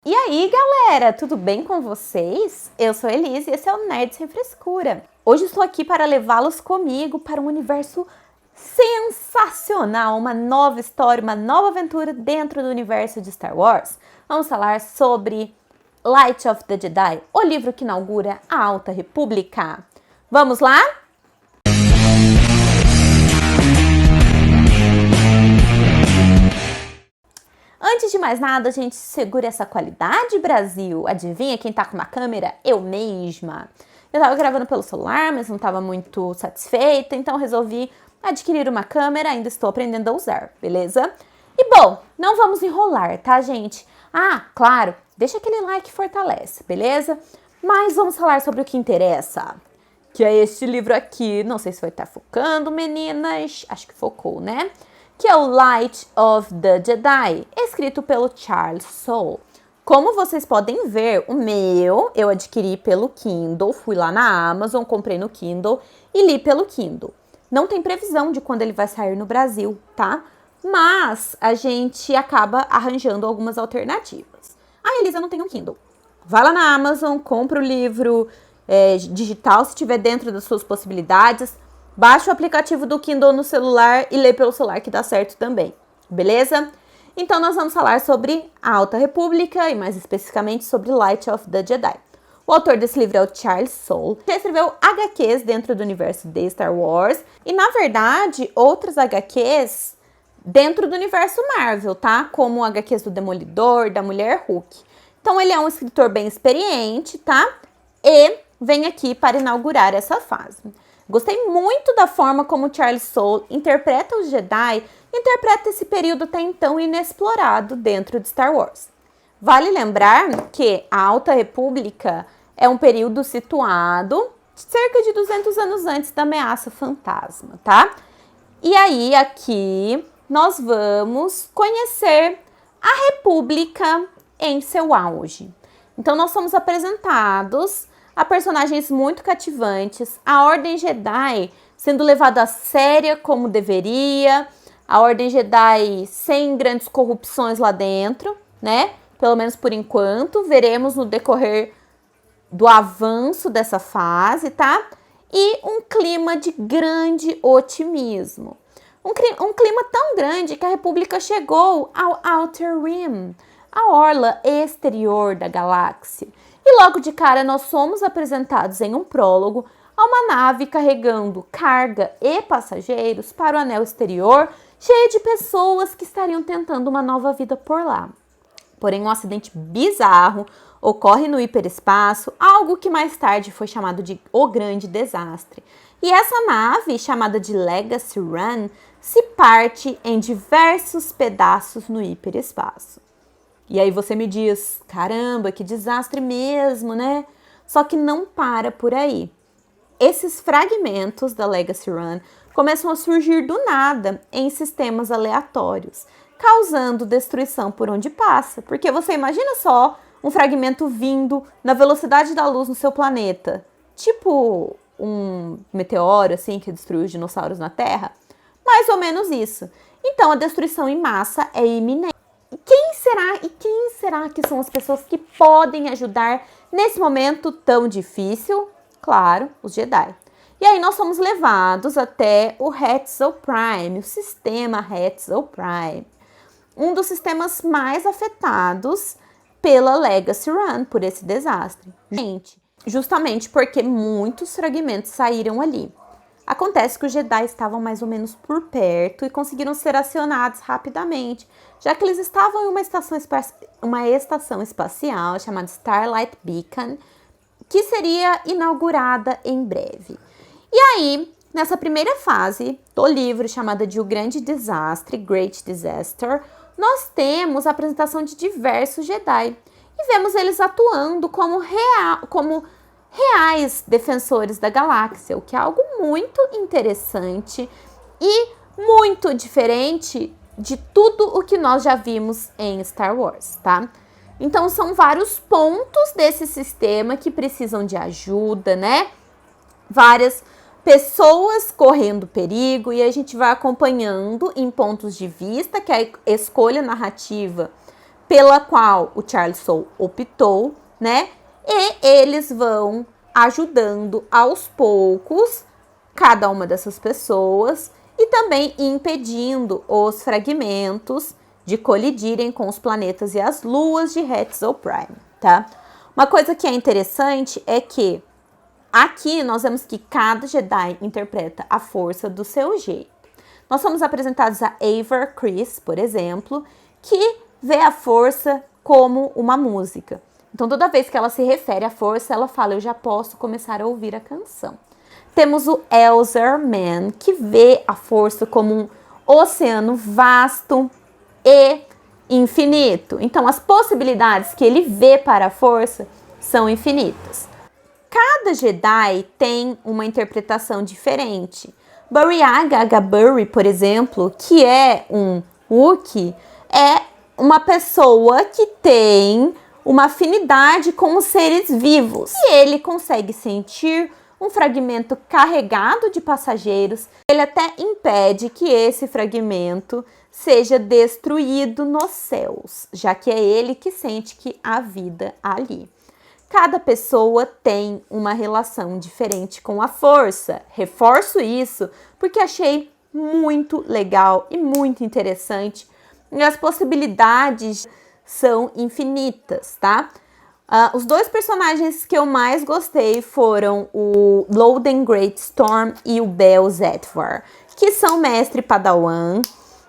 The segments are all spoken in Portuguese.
E aí, galera, tudo bem com vocês? Eu sou a Elise e esse é o Nerd Sem Frescura. Hoje estou aqui para levá-los comigo para um universo sensacional, uma nova história, uma nova aventura dentro do universo de Star Wars. Vamos falar sobre Light of the Jedi, o livro que inaugura a Alta República. Vamos lá? Antes de mais nada, gente, segura essa qualidade, Brasil. Adivinha quem tá com uma câmera? Eu mesma. Eu tava gravando pelo celular, mas não tava muito satisfeita, então resolvi adquirir uma câmera, ainda estou aprendendo a usar, beleza? E bom, não vamos enrolar, tá, gente? Ah, claro, deixa aquele like que fortalece, beleza? Mas vamos falar sobre o que interessa, que é este livro aqui. Não sei se vai estar focando, meninas. Acho que focou, né? Que é o Light of the Jedi, escrito pelo Charles Soule. Como vocês podem ver, o meu eu adquiri pelo Kindle, fui lá na Amazon, comprei no Kindle e li pelo Kindle. Não tem previsão de quando ele vai sair no Brasil, tá? Mas a gente acaba arranjando algumas alternativas. Ah, Elisa, não tem um Kindle. Vai lá na Amazon, compra o livro digital, se tiver dentro das suas possibilidades. Baixa o aplicativo do Kindle no celular e lê pelo celular que dá certo também, beleza? Então nós vamos falar sobre a Alta República e mais especificamente sobre Light of the Jedi. O autor desse livro é o Charles Soule, que escreveu HQs dentro do universo de Star Wars e, na verdade, outras HQs dentro do universo Marvel, tá? Como HQs do Demolidor, da Mulher Hulk. Então ele é um escritor bem experiente, tá? E vem aqui para inaugurar essa fase. Gostei muito da forma como Charles Soule interpreta os Jedi, interpreta esse período até então inexplorado dentro de Star Wars. Vale lembrar que a Alta República é um período situado cerca de 200 anos antes da ameaça fantasma, tá? E aí aqui nós vamos conhecer a República em seu auge. Então nós somos apresentados a personagens muito cativantes, a Ordem Jedi sendo levada a séria como deveria, a Ordem Jedi sem grandes corrupções lá dentro, né? Pelo menos por enquanto, veremos no decorrer do avanço dessa fase, tá? E um clima de grande otimismo. Um clima tão grande que a República chegou ao Outer Rim, a orla exterior da galáxia. E logo de cara nós somos apresentados em um prólogo a uma nave carregando carga e passageiros para o anel exterior, cheia de pessoas que estariam tentando uma nova vida por lá. Porém, um acidente bizarro ocorre no hiperespaço, algo que mais tarde foi chamado de O Grande Desastre. E essa nave, chamada de Legacy Run, se parte em diversos pedaços no hiperespaço. E aí você me diz, caramba, que desastre mesmo, né? Só que não para por aí. Esses fragmentos da Legacy Run começam a surgir do nada em sistemas aleatórios, causando destruição por onde passa. Porque você imagina só um fragmento vindo na velocidade da luz no seu planeta. Tipo um meteoro, assim, que destruiu os dinossauros na Terra. Mais ou menos isso. Então a destruição em massa é iminente. Quem será que são as pessoas que podem ajudar nesse momento tão difícil? Claro, os Jedi. E aí nós somos levados até o Hetzal Prime, o sistema Hetzal Prime. Um dos sistemas mais afetados pela Legacy Run, por esse desastre. Gente, justamente porque muitos fragmentos saíram ali. Acontece que os Jedi estavam mais ou menos por perto e conseguiram ser acionados rapidamente, já que eles estavam em uma estação espacial chamada Starlight Beacon, que seria inaugurada em breve. E aí, nessa primeira fase do livro, chamada de O Grande Desastre, Great Disaster, nós temos a apresentação de diversos Jedi e vemos eles atuando como reais defensores da galáxia, o que é algo muito interessante e muito diferente de tudo o que nós já vimos em Star Wars, tá? Então são vários pontos desse sistema que precisam de ajuda, né? Várias pessoas correndo perigo e a gente vai acompanhando em pontos de vista que a escolha narrativa pela qual o Charlie Soule optou, né? E eles vão ajudando aos poucos cada uma dessas pessoas e também impedindo os fragmentos de colidirem com os planetas e as luas de Hetzel Prime, tá? Uma coisa que é interessante é que aqui nós vemos que cada Jedi interpreta a força do seu jeito. Nós somos apresentados a Avar Kriss, por exemplo, que vê a força como uma música. Então, toda vez que ela se refere à força, ela fala, eu já posso começar a ouvir a canção. Temos o Elzar Mann, que vê a força como um oceano vasto e infinito. Então, as possibilidades que ele vê para a força são infinitas. Cada Jedi tem uma interpretação diferente. Burryaga Agaburry, por exemplo, que é um Wookiee, é uma pessoa que tem uma afinidade com os seres vivos. E ele consegue sentir um fragmento carregado de passageiros. Ele até impede que esse fragmento seja destruído nos céus, já que é ele que sente que há vida ali. Cada pessoa tem uma relação diferente com a força. Reforço isso porque achei muito legal e muito interessante. E as possibilidades são infinitas, tá? Os dois personagens que eu mais gostei foram o Loden Greatstorm e o Bel Zetvar, que são mestre padawan.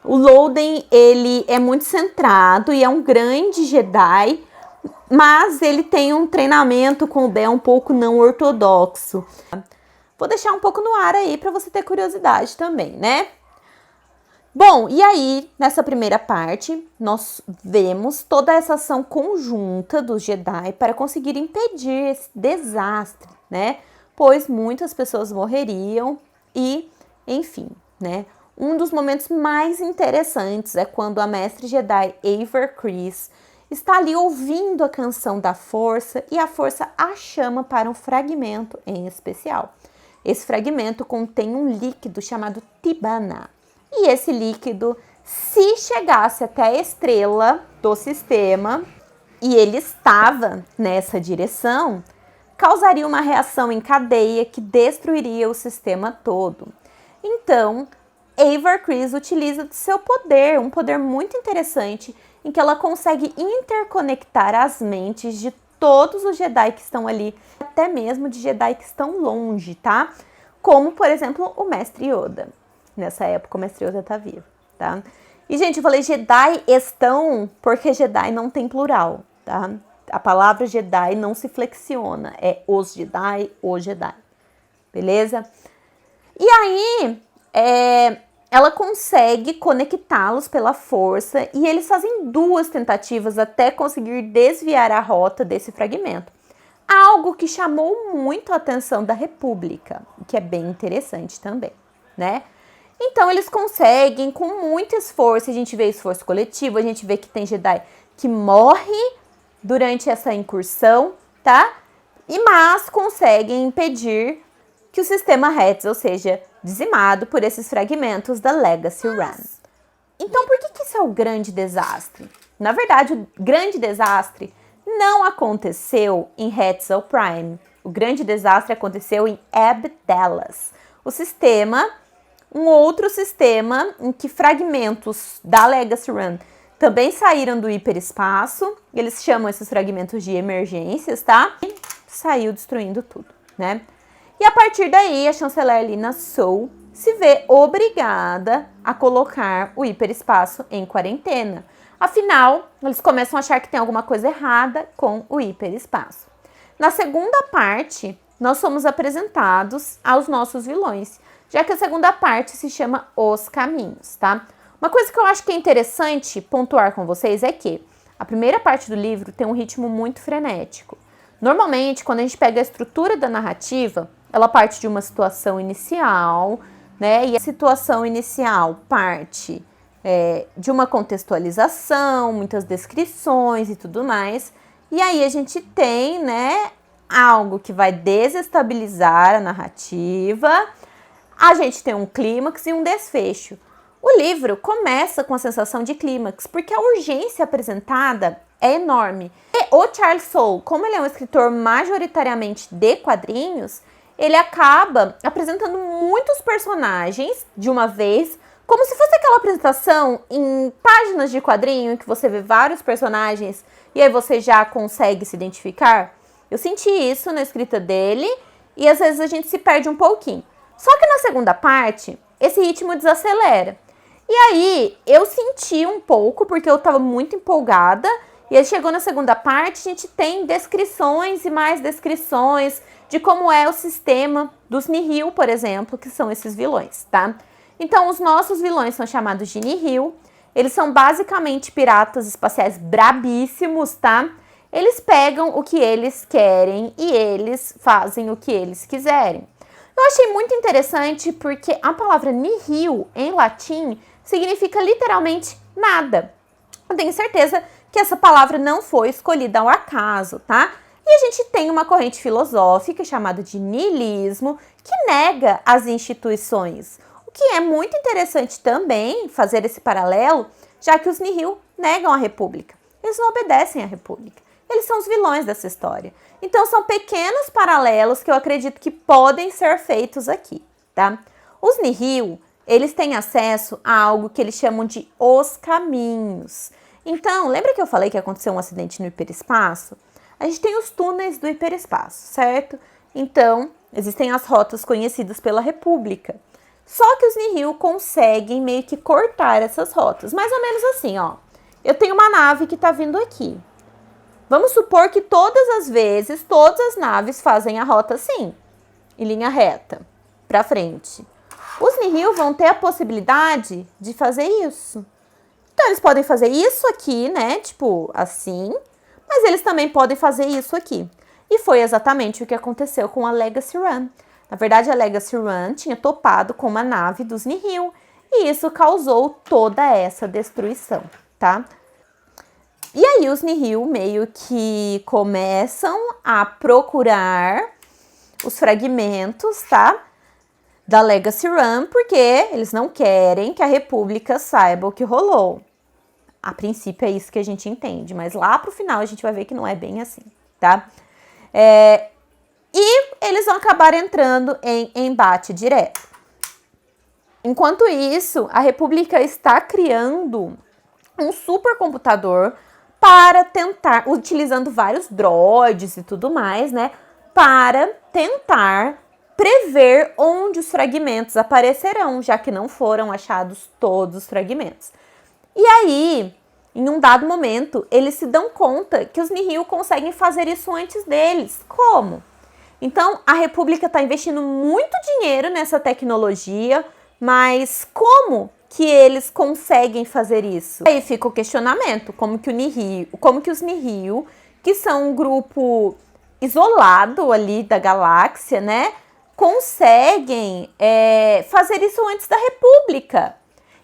O Loden, ele é muito centrado e é um grande Jedi, mas ele tem um treinamento com o Bel um pouco não ortodoxo. Vou deixar um pouco no ar aí para você ter curiosidade também, né? Bom, e aí, nessa primeira parte, nós vemos toda essa ação conjunta dos Jedi para conseguir impedir esse desastre, né? Pois muitas pessoas morreriam e, enfim, né? Um dos momentos mais interessantes é quando a mestre Jedi Avar Kriss está ali ouvindo a canção da força e a força a chama para um fragmento em especial. Esse fragmento contém um líquido chamado Tibanna. E esse líquido, se chegasse até a estrela do sistema e ele estava nessa direção, causaria uma reação em cadeia que destruiria o sistema todo. Então, Avar Kriss utiliza do seu poder, um poder muito interessante, em que ela consegue interconectar as mentes de todos os Jedi que estão ali, até mesmo de Jedi que estão longe, tá? Como, por exemplo, o Mestre Yoda. Nessa época, o Mestre Yoda tá vivo, tá? E, gente, eu falei Jedi estão porque Jedi não tem plural, tá? A palavra Jedi não se flexiona, é os Jedi, o Jedi, beleza? E aí, ela consegue conectá-los pela força e eles fazem 2 tentativas até conseguir desviar a rota desse fragmento. Algo que chamou muito a atenção da República, que é bem interessante também, né? Então, eles conseguem, com muito esforço, a gente vê esforço coletivo, a gente vê que tem Jedi que morre durante essa incursão, tá? Mas conseguem impedir que o sistema Hetzel seja dizimado por esses fragmentos da Legacy Run. Então, por que isso é o grande desastre? Na verdade, o grande desastre não aconteceu em Hetzel Prime. O grande desastre aconteceu em Abdellas, o sistema, um outro sistema em que fragmentos da Legacy Run também saíram do hiperespaço. Eles chamam esses fragmentos de emergências, tá? E saiu destruindo tudo, né? E a partir daí, a chanceler Lina Soule se vê obrigada a colocar o hiperespaço em quarentena. Afinal, eles começam a achar que tem alguma coisa errada com o hiperespaço. Na segunda parte, nós somos apresentados aos nossos vilões, já que a segunda parte se chama Os Caminhos, tá? Uma coisa que eu acho que é interessante pontuar com vocês é que a primeira parte do livro tem um ritmo muito frenético. Normalmente, quando a gente pega a estrutura da narrativa, ela parte de uma situação inicial, né? E a situação inicial parte de uma contextualização, muitas descrições e tudo mais. E aí a gente tem, né, algo que vai desestabilizar a narrativa. A gente tem um clímax e um desfecho. O livro começa com a sensação de clímax, porque a urgência apresentada é enorme. E o Charles Soule, como ele é um escritor majoritariamente de quadrinhos, ele acaba apresentando muitos personagens de uma vez, como se fosse aquela apresentação em páginas de quadrinho, em que você vê vários personagens e aí você já consegue se identificar. Eu senti isso na escrita dele e às vezes a gente se perde um pouquinho. Só que na segunda parte, esse ritmo desacelera. E aí, eu senti um pouco, porque eu estava muito empolgada, e aí chegou na segunda parte, a gente tem descrições e mais descrições de como é o sistema dos Nihil, por exemplo, que são esses vilões, tá? Então, os nossos vilões são chamados de Nihil, eles são basicamente piratas espaciais brabíssimos, tá? Eles pegam o que eles querem e eles fazem o que eles quiserem. Eu achei muito interessante porque a palavra nihil, em latim, significa literalmente nada. Eu tenho certeza que essa palavra não foi escolhida ao acaso, tá? E a gente tem uma corrente filosófica chamada de niilismo, que nega as instituições. O que é muito interessante também fazer esse paralelo, já que os nihil negam a república. Eles não obedecem à república. Eles são os vilões dessa história. Então, são pequenos paralelos que eu acredito que podem ser feitos aqui, tá? Os Nihil, eles têm acesso a algo que eles chamam de os caminhos. Então, lembra que eu falei que aconteceu um acidente no hiperespaço? A gente tem os túneis do hiperespaço, certo? Então, existem as rotas conhecidas pela República. Só que os Nihil conseguem meio que cortar essas rotas. Mais ou menos assim, ó. Eu tenho uma nave que tá vindo aqui. Vamos supor que todas as vezes, todas as naves fazem a rota assim, em linha reta, para frente. Os Nihil vão ter a possibilidade de fazer isso. Então, eles podem fazer isso aqui, né, tipo assim, mas eles também podem fazer isso aqui. E foi exatamente o que aconteceu com a Legacy Run. Na verdade, a Legacy Run tinha topado com uma nave dos Nihil, e isso causou toda essa destruição, tá? E aí os Nihil meio que começam a procurar os fragmentos, tá? Da Legacy Run, porque eles não querem que a República saiba o que rolou. A princípio é isso que a gente entende, mas lá pro final a gente vai ver que não é bem assim, tá? E eles vão acabar entrando em embate direto. Enquanto isso, a República está criando um supercomputador para tentar, utilizando vários droids e tudo mais, né? Para tentar prever onde os fragmentos aparecerão, já que não foram achados todos os fragmentos. E aí, em um dado momento, eles se dão conta que os Nihil conseguem fazer isso antes deles. Como? Então, a República está investindo muito dinheiro nessa tecnologia, mas como que eles conseguem fazer isso? Aí fica o questionamento, como que os Nihil, que são um grupo isolado ali da galáxia, né, conseguem fazer isso antes da República.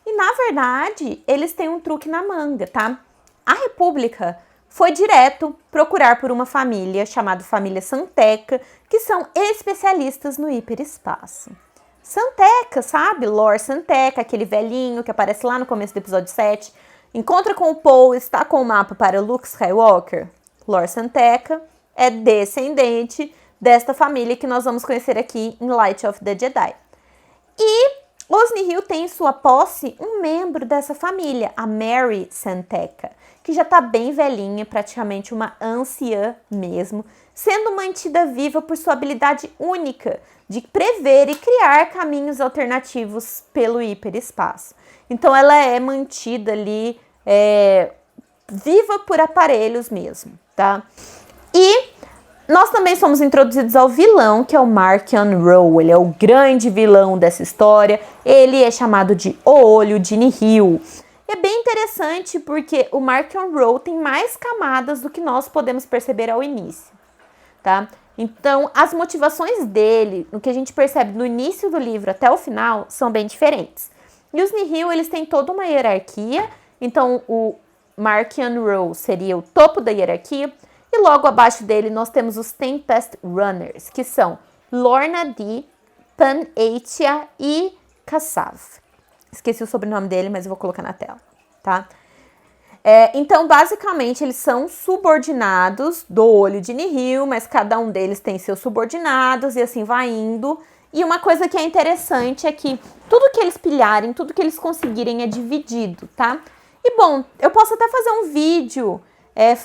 E, na verdade, eles têm um truque na manga, tá? A República foi direto procurar por uma família chamada Família Santeca, que são especialistas no hiperespaço. Santeca, sabe? Lor Santeca, aquele velhinho que aparece lá no começo do episódio 7. Encontra com o Poe, está com o mapa para Luke Skywalker. Lor Santeca é descendente desta família que nós vamos conhecer aqui em Light of the Jedi. E os Nihil têm em sua posse um membro dessa família, a Mary Santeca, que já está bem velhinha, praticamente uma anciã mesmo, sendo mantida viva por sua habilidade única de prever e criar caminhos alternativos pelo hiperespaço. Então, ela é mantida ali, viva por aparelhos mesmo, tá? E nós também somos introduzidos ao vilão, que é o Marchion Ro. Ele é o grande vilão dessa história. Ele é chamado de O Olho de Nihil. É bem interessante porque o Marchion Ro tem mais camadas do que nós podemos perceber ao início, tá? Então, as motivações dele, o que a gente percebe no início do livro até o final, são bem diferentes. E os Nihil, eles têm toda uma hierarquia. Então, o Marchion Ro seria o topo da hierarquia. E logo abaixo dele, nós temos os Tempest Runners, que são Lorna Dee, Pan Etia e Kassav. Esqueci o sobrenome dele, mas eu vou colocar na tela, tá? Então, basicamente, eles são subordinados do olho de Nihil, mas cada um deles tem seus subordinados e assim vai indo. E uma coisa que é interessante é que tudo que eles pilharem, tudo que eles conseguirem é dividido, tá? E bom, eu posso até fazer um vídeo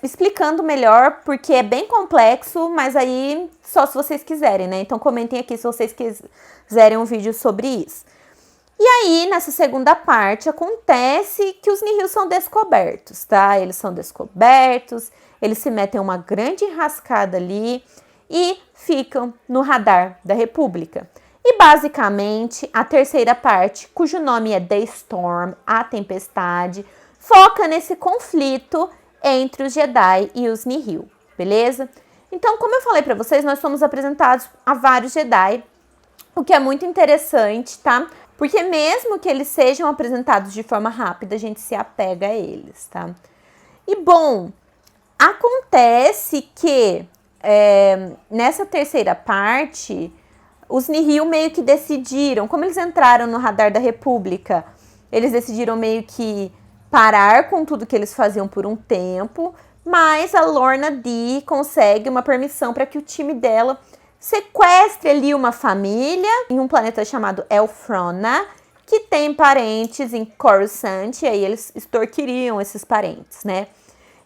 explicando melhor, porque é bem complexo, mas aí só se vocês quiserem, né? Então comentem aqui se vocês quiserem um vídeo sobre isso. E aí, nessa segunda parte, acontece que os Nihil são descobertos, tá? Eles são descobertos, eles se metem em uma grande enrascada ali e ficam no radar da República. E basicamente, a terceira parte, cujo nome é The Storm, a Tempestade, foca nesse conflito entre os Jedi e os Nihil, beleza? Então, como eu falei pra vocês, nós somos apresentados a vários Jedi, o que é muito interessante, tá? Porque mesmo que eles sejam apresentados de forma rápida, a gente se apega a eles, tá? E bom, acontece que nessa terceira parte, os Nihil meio que decidiram, como eles entraram no radar da República, eles decidiram meio que parar com tudo que eles faziam por um tempo, mas a Lorna Dee consegue uma permissão para que o time dela sequestre ali uma família em um planeta chamado Elfrona, que tem parentes em Coruscant, e aí eles extorquiriam esses parentes, né?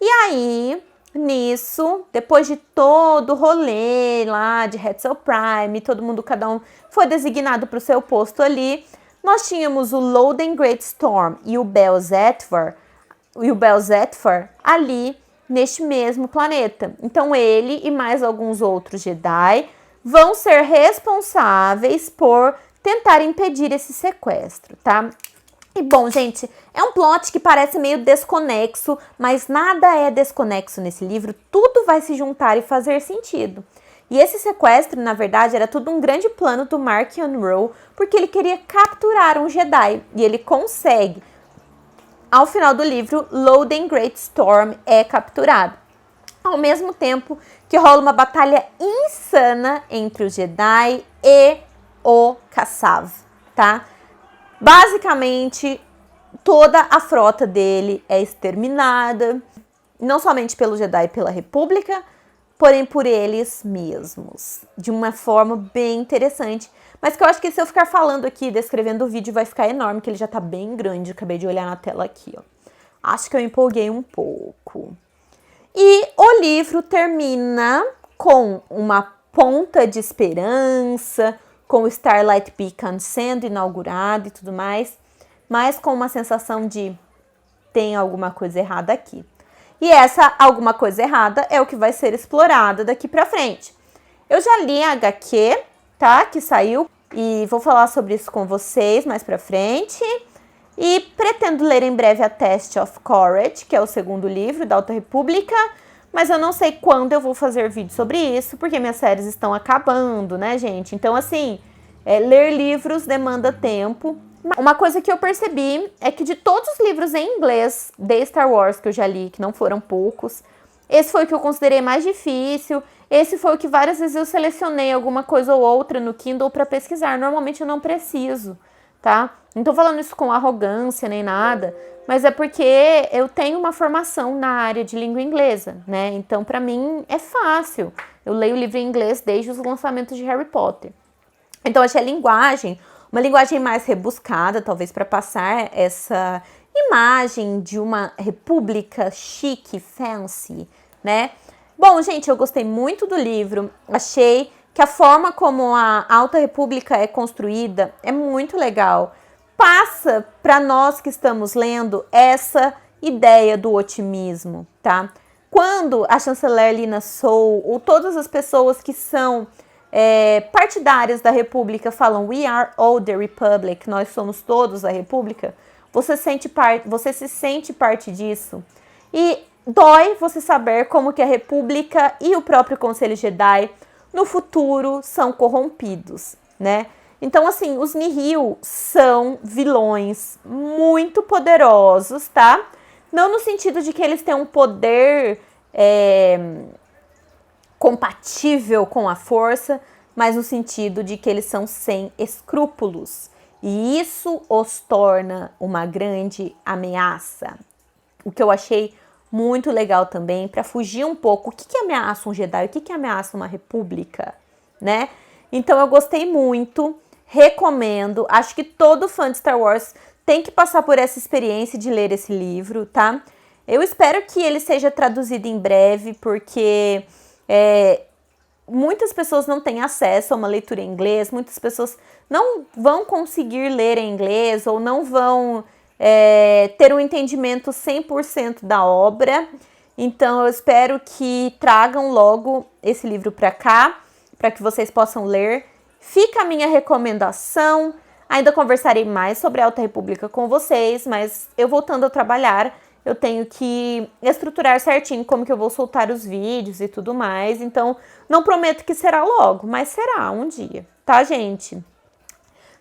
E aí, nisso, depois de todo o rolê lá de Hetzel Prime, todo mundo, cada um foi designado para o seu posto ali, nós tínhamos o Loden Greatstorm e o Bel Zetvar ali neste mesmo planeta. Então ele e mais alguns outros Jedi vão ser responsáveis por tentar impedir esse sequestro, tá? E bom, gente, é um plot que parece meio desconexo, mas nada é desconexo nesse livro, tudo vai se juntar e fazer sentido. E esse sequestro, na verdade, era tudo um grande plano do Mark Unruh, porque ele queria capturar um Jedi, e ele consegue. Ao final do livro, Loden Greatstorm é capturado. Ao mesmo tempo que rola uma batalha insana entre os Jedi e o Kassav, tá? Basicamente, toda a frota dele é exterminada, não somente pelo Jedi e pela República, porém por eles mesmos, de uma forma bem interessante. Mas que eu acho que se eu ficar falando aqui, descrevendo o vídeo, vai ficar enorme, que ele já tá bem grande. Acabei de olhar na tela aqui, ó. Acho que eu empolguei um pouco. E o livro termina com uma ponta de esperança, com o Starlight Beacon sendo inaugurado e tudo mais, mas com uma sensação de tem alguma coisa errada aqui. E essa alguma coisa errada é o que vai ser explorada daqui pra frente. Eu já li a HQ, tá? Que saiu e vou falar sobre isso com vocês mais pra frente. E pretendo ler em breve a Test of Courage, que é o segundo livro da Alta República, mas eu não sei quando eu vou fazer vídeo sobre isso, porque minhas séries estão acabando, né, gente? Então, assim, ler livros demanda tempo. Uma coisa que eu percebi é que de todos os livros em inglês de Star Wars que eu já li, que não foram poucos, esse foi o que eu considerei mais difícil, esse foi o que várias vezes eu selecionei alguma coisa ou outra no Kindle para pesquisar. Normalmente eu não preciso, tá? Não tô falando isso com arrogância nem nada, mas é porque eu tenho uma formação na área de língua inglesa, né? Então, para mim, é fácil. Eu leio livro em inglês desde os lançamentos de Harry Potter. Então, achei a linguagem, uma linguagem mais rebuscada, talvez para passar essa imagem de uma república chique, fancy, né? Bom, gente, eu gostei muito do livro. Achei que a forma como a Alta República é construída é muito legal. Passa para nós que estamos lendo essa ideia do otimismo, tá? Quando a chanceler Lina Soul ou todas as pessoas que são partidárias da República falam "We are all the Republic", nós somos todos a República, você se sente parte disso. E dói você saber como que a República e o próprio Conselho Jedi no futuro são corrompidos, né? Então, assim, os Nihil são vilões muito poderosos, tá? Não no sentido de que eles têm um poder compatível com a força, mas no sentido de que eles são sem escrúpulos. E isso os torna uma grande ameaça. O que eu achei muito legal também, para fugir um pouco, o que ameaça um Jedi, o que ameaça uma república, né? Então eu gostei muito, recomendo, acho que todo fã de Star Wars tem que passar por essa experiência de ler esse livro, tá? Eu espero que ele seja traduzido em breve, porque muitas pessoas não têm acesso a uma leitura em inglês, muitas pessoas não vão conseguir ler em inglês ou não vão ter um entendimento 100% da obra. Então eu espero que tragam logo esse livro para cá, para que vocês possam ler. Fica a minha recomendação. Ainda conversarei mais sobre a Alta República com vocês, mas eu voltando a trabalhar, eu tenho que estruturar certinho como que eu vou soltar os vídeos e tudo mais. Então, não prometo que será logo, mas será um dia, tá, gente?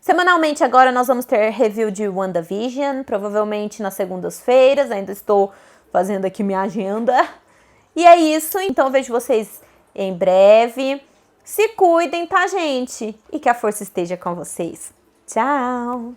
Semanalmente agora nós vamos ter review de WandaVision, provavelmente nas segundas-feiras. Ainda estou fazendo aqui minha agenda. E é isso, então eu vejo vocês em breve. Se cuidem, tá, gente? E que a força esteja com vocês. Tchau!